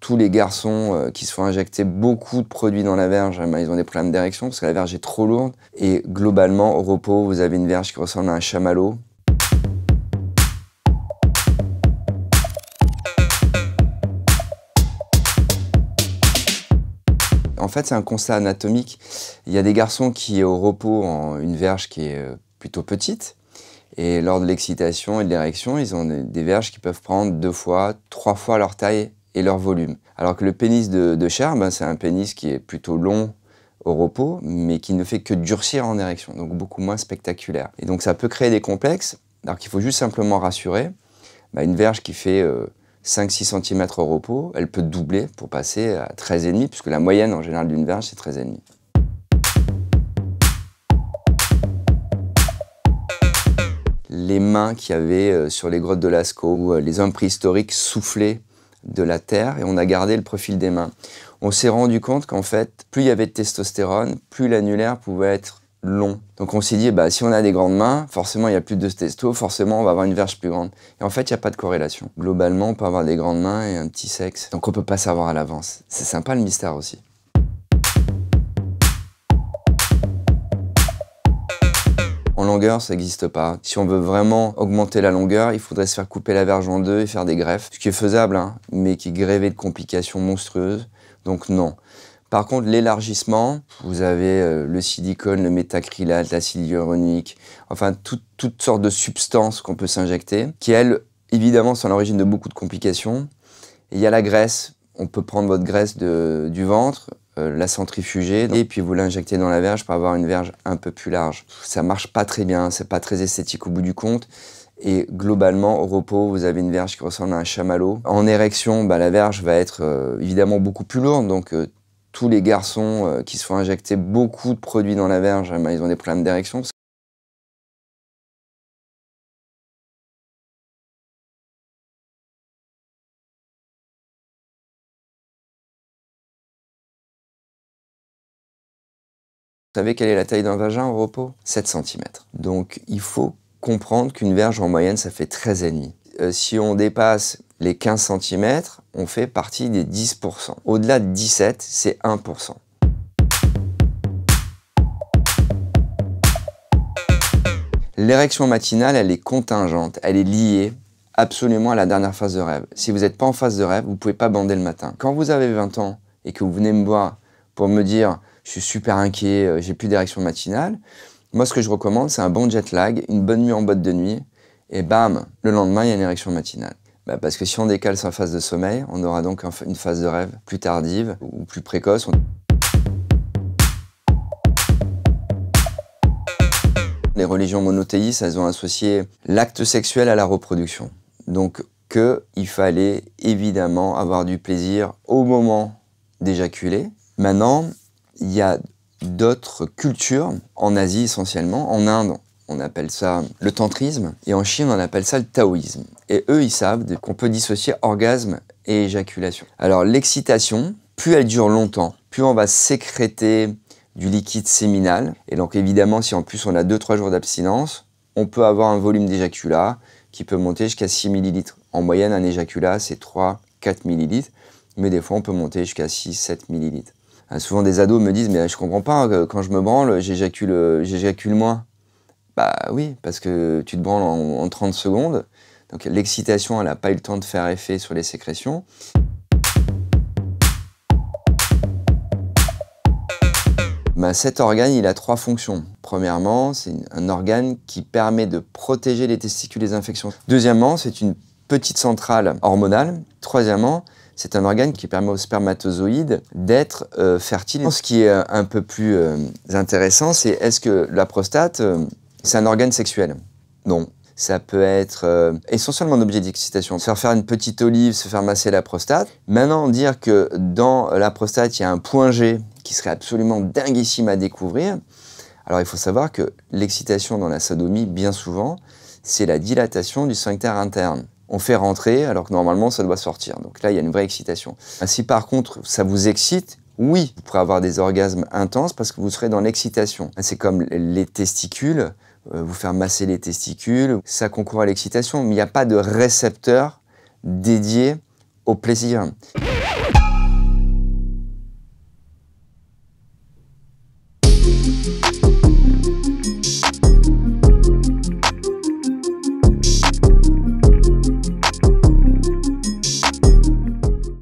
tous les garçons qui se font injecter beaucoup de produits dans la verge, ils ont des problèmes d'érection parce que la verge est trop lourde. Et globalement, au repos, vous avez une verge qui ressemble à un chamallow. En fait, c'est un constat anatomique. Il y a des garçons qui, au repos, ont une verge qui est plutôt petite. Et lors de l'excitation et de l'érection, ils ont des verges qui peuvent prendre 2 fois, 3 fois leur taille et leur volume. Alors que le pénis de chair, c'est un pénis qui est plutôt long au repos, mais qui ne fait que durcir en érection, donc beaucoup moins spectaculaire. Et donc ça peut créer des complexes, alors qu'il faut juste simplement rassurer. Une verge qui fait 5-6 cm au repos, elle peut doubler pour passer à 13,5, puisque la moyenne en général d'une verge, c'est 13,5. Les mains qu'il y avait sur les grottes de Lascaux, où les hommes préhistoriques soufflaient de la terre et on a gardé le profil des mains. On s'est rendu compte qu'en fait, plus il y avait de testostérone, plus l'annulaire pouvait être long. Donc on s'est dit, si on a des grandes mains, forcément il y a plus de testo, forcément on va avoir une verge plus grande. Et en fait, il n'y a pas de corrélation. Globalement, on peut avoir des grandes mains et un petit sexe. Donc on ne peut pas savoir à l'avance. C'est sympa le mystère aussi. En longueur, ça n'existe pas. Si on veut vraiment augmenter la longueur, il faudrait se faire couper la verge en 2 et faire des greffes. Ce qui est faisable, mais qui grévait de complications monstrueuses. Donc non. Par contre, l'élargissement, vous avez le silicone, le métacrylate, l'acide hyaluronique, enfin toutes sortes de substances qu'on peut s'injecter, qui elles, évidemment, sont à l'origine de beaucoup de complications. Et il y a la graisse. On peut prendre votre graisse du ventre, la centrifuger, et puis vous l'injecter dans la verge pour avoir une verge un peu plus large. Ça marche pas très bien, c'est pas très esthétique au bout du compte. Et globalement, au repos, vous avez une verge qui ressemble à un chamallow. En érection, la verge va être évidemment beaucoup plus lourde, donc tous les garçons qui se font injecter beaucoup de produits dans la verge, ils ont des problèmes d'érection. Vous savez quelle est la taille d'un vagin au repos? 7 cm. Donc il faut comprendre qu'une verge en moyenne, ça fait 13,5. Si on dépasse les 15 cm, on fait partie des 10%. Au-delà de 17, c'est 1%. L'érection matinale, elle est contingente, elle est liée absolument à la dernière phase de rêve. Si vous n'êtes pas en phase de rêve, vous ne pouvez pas bander le matin. Quand vous avez 20 ans et que vous venez me voir pour me dire « je suis super inquiet, j'ai plus d'érection matinale », moi ce que je recommande, c'est un bon jet lag, une bonne nuit en boîte de nuit, et bam, le lendemain, il y a une érection matinale. Parce que si on décale sa phase de sommeil, on aura donc une phase de rêve plus tardive ou plus précoce. Les religions monothéistes, elles ont associé l'acte sexuel à la reproduction. Donc qu'il fallait évidemment avoir du plaisir au moment d'éjaculer. Maintenant, il y a d'autres cultures, en Asie essentiellement, en Inde, on appelle ça le tantrisme, et en Chine, on appelle ça le taoïsme. Et eux, ils savent qu'on peut dissocier orgasme et éjaculation. Alors l'excitation, plus elle dure longtemps, plus on va sécréter du liquide séminal. Et donc évidemment, si en plus on a 2-3 jours d'abstinence, on peut avoir un volume d'éjaculat qui peut monter jusqu'à 6 ml. En moyenne, un éjaculat, c'est 3-4 ml, mais des fois, on peut monter jusqu'à 6-7 ml. Souvent, des ados me disent « mais je comprends pas, quand je me branle, j'éjacule moins ». Oui, parce que tu te branles en 30 secondes, donc l'excitation, elle n'a pas eu le temps de faire effet sur les sécrétions. Cet organe, il a 3 fonctions. Premièrement, c'est un organe qui permet de protéger les testicules des infections. Deuxièmement, c'est une petite centrale hormonale. Troisièmement, c'est un organe qui permet aux spermatozoïdes d'être fertiles. Ce qui est un peu plus intéressant, c'est est-ce que la prostate, c'est un organe sexuel? Non. Ça peut être essentiellement un objet d'excitation. Se faire une petite olive, se faire masser la prostate. Maintenant, dire que dans la prostate, il y a un point G qui serait absolument dinguissime à découvrir. Alors, il faut savoir que l'excitation dans la sodomie, bien souvent, c'est la dilatation du sphincter interne. On fait rentrer alors que normalement, ça doit sortir. Donc là, il y a une vraie excitation. Si par contre, ça vous excite, oui, vous pourrez avoir des orgasmes intenses parce que vous serez dans l'excitation. C'est comme les testicules. Vous faire masser les testicules, ça concourt à l'excitation, mais il n'y a pas de récepteur dédié au plaisir.